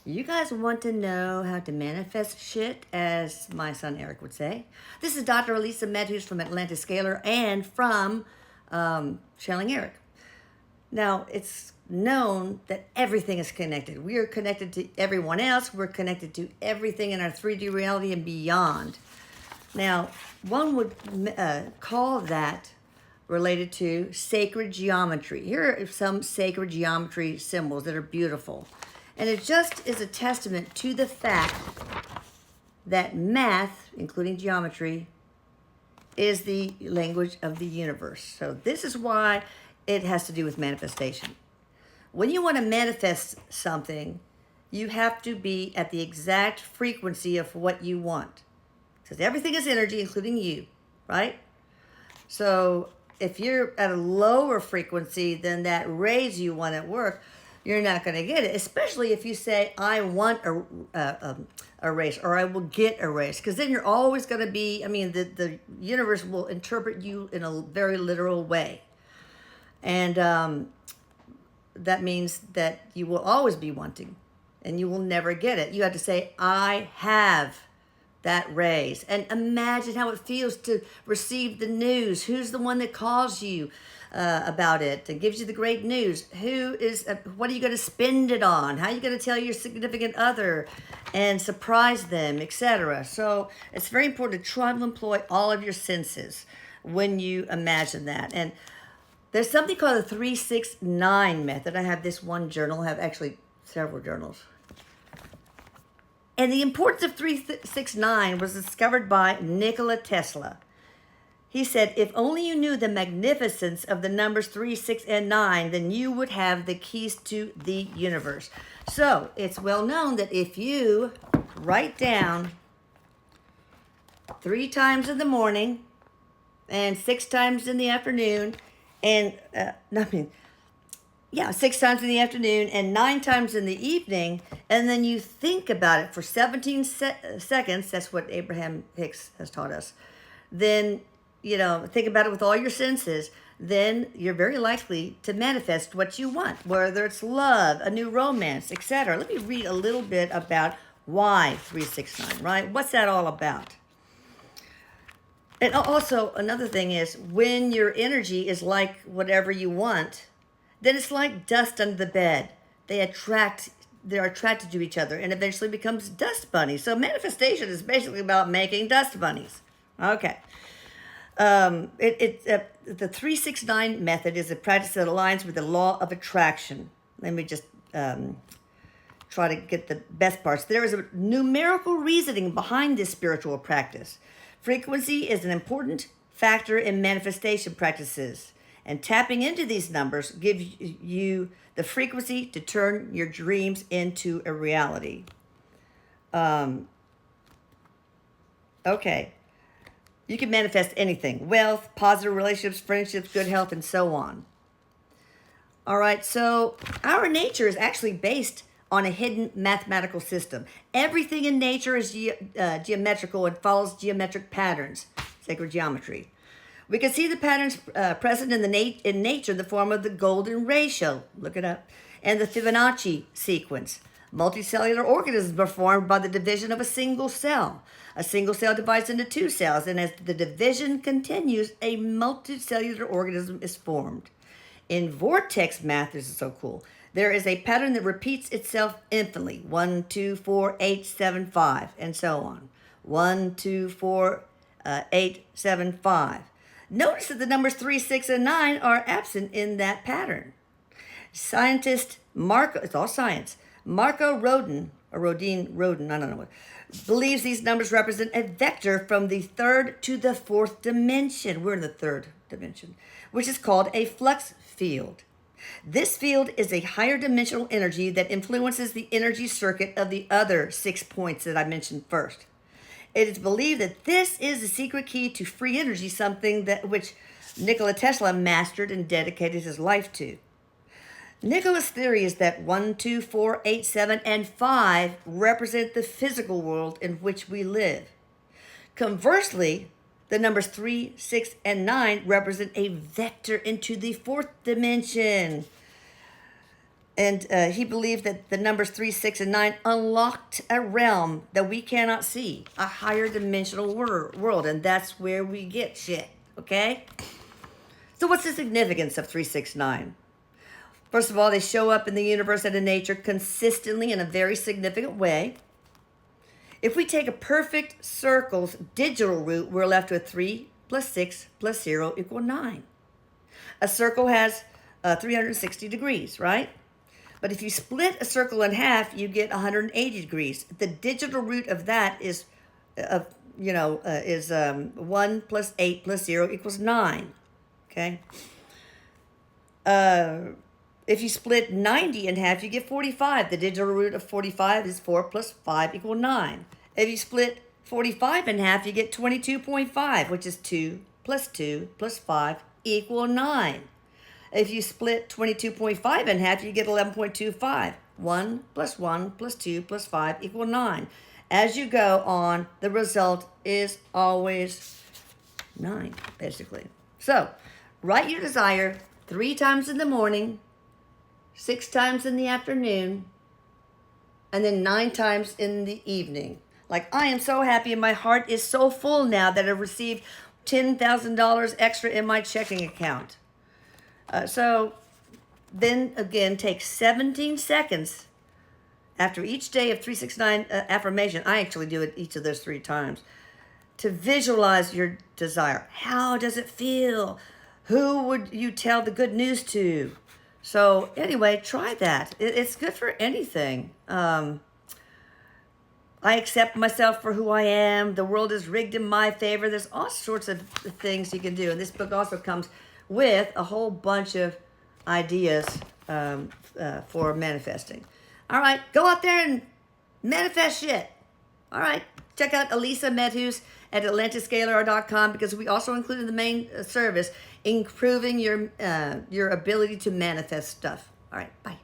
You guys want to know how to manifest shit, as my son Eric would say? This is Dr. Elisa Matthews from Atlantis Scalar and from Channeling Eric. Now, it's known that everything is connected. We are connected to everyone else. We're connected to everything in our 3D reality and beyond. Now, one would call that related to sacred geometry. Here are some sacred geometry symbols that are beautiful. And it just is a testament to the fact that math, including geometry, is the language of the universe. So this is why it has to do with manifestation. When you want to manifest something, you have to be at the exact frequency of what you want. Because everything is energy, including you, right? So if you're at a lower frequency than that raise you want at work, you're not going to get it, especially if you say, I want a raise, or I will get a raise. Because then you're always going to be, the universe will interpret you in a very literal way. And that means that you will always be wanting, and you will never get it. You have to say, I have that raise. And imagine how it feels to receive the news. Who's the one that calls you about it and gives you the great news? What are you going to spend it on? How are you going to tell your significant other and surprise them, etc.? So it's very important to try to employ all of your senses when you imagine that. And there's something called the 369 method. I have this one journal. I have actually several journals. And the importance of 369 was discovered by Nikola Tesla. He said, if only you knew the magnificence of the numbers 3, 6, and 9, then you would have the keys to the universe. So it's well known that if you write down 3 times in the morning and 6 times in the afternoon, and 6 times in the afternoon and 9 times in the evening, and then you think about it for 17 seconds, that's what Abraham Hicks has taught us, then, think about it with all your senses, then you're very likely to manifest what you want, whether it's love, a new romance, etc. Let me read a little bit about why 369, right? What's that all about? And also, another thing is, when your energy is like whatever you want, then it's like dust under the bed. They're attracted to each other and eventually becomes dust bunnies. So manifestation is basically about making dust bunnies. Okay. The 369 method is a practice that aligns with the law of attraction. Let me just try to get the best parts. There is a numerical reasoning behind this spiritual practice. Frequency is an important factor in manifestation practices. And tapping into these numbers gives you the frequency to turn your dreams into a reality. Okay. You can manifest anything. Wealth, positive relationships, friendships, good health, and so on. All right, so our nature is actually based on a hidden mathematical system. Everything in nature is geometrical and follows geometric patterns, sacred geometry. We can see the patterns present in nature in the form of the golden ratio, look it up, and the Fibonacci sequence. Multicellular organisms are formed by the division of a single cell. A single cell divides into 2 cells, and as the division continues, a multicellular organism is formed. In vortex math, this is so cool, there is a pattern that repeats itself infinitely. 1, 2, 4, 8, 7, 5, and so on. 1, 2, 4, 8, 7, 5. Notice that the numbers 3, 6, and 9 are absent in that pattern. Scientist Marco, it's all science, Marco Rodin, or Rodin, I don't know what, believes these numbers represent a vector from the 3rd to the 4th dimension. We're in the 3rd dimension, which is called a flux field. This field is a higher dimensional energy that influences the energy circuit of the other 6 points that I mentioned first. It is believed that this is the secret key to free energy, something which Nikola Tesla mastered and dedicated his life to. Nikola's theory is that 1, 2, 4, 8, 7, and 5 represent the physical world in which we live. Conversely, the numbers 3, 6, and 9 represent a vector into the 4th dimension. And he believed that the numbers 3, 6, and 9 unlocked a realm that we cannot see, a higher dimensional world. And that's where we get shit, okay? So what's the significance of 3, 6, 9? First of all, they show up in the universe and in nature consistently in a very significant way. If we take a perfect circle's digital root, we're left with 3 plus 6 plus 0 equal 9. A circle has 360 degrees, right? But if you split a circle in half, you get 180 degrees. The digital root of that is 1 plus 8 plus 0 equals 9, okay? If you split 90 in half, you get 45. The digital root of 45 is 4 plus 5 equal 9. If you split 45 in half, you get 22.5, which is 2 plus 2 plus 5 equal 9. If you split 22.5 in half, you get 11.25. 1 plus 1 plus 2 plus 5 equal 9. As you go on, the result is always 9, basically. So, write your desire 3 times in the morning, 6 times in the afternoon, and then 9 times in the evening. Like, I am so happy and my heart is so full now that I've received $10,000 extra in my checking account. So then again, take 17 seconds after each day of 369 affirmation. I actually do it each of those 3 times to visualize your desire. How does it feel? Who would you tell the good news to? So anyway, try that. It's good for anything. I accept myself for who I am. The world is rigged in my favor. There's all sorts of things you can do. And this book also comes with a whole bunch of ideas for manifesting. All right, go out there and manifest shit. All right, check out Elisa Medhus at AtlantisScalar.com because we also include in the main service improving your ability to manifest stuff. All right, bye.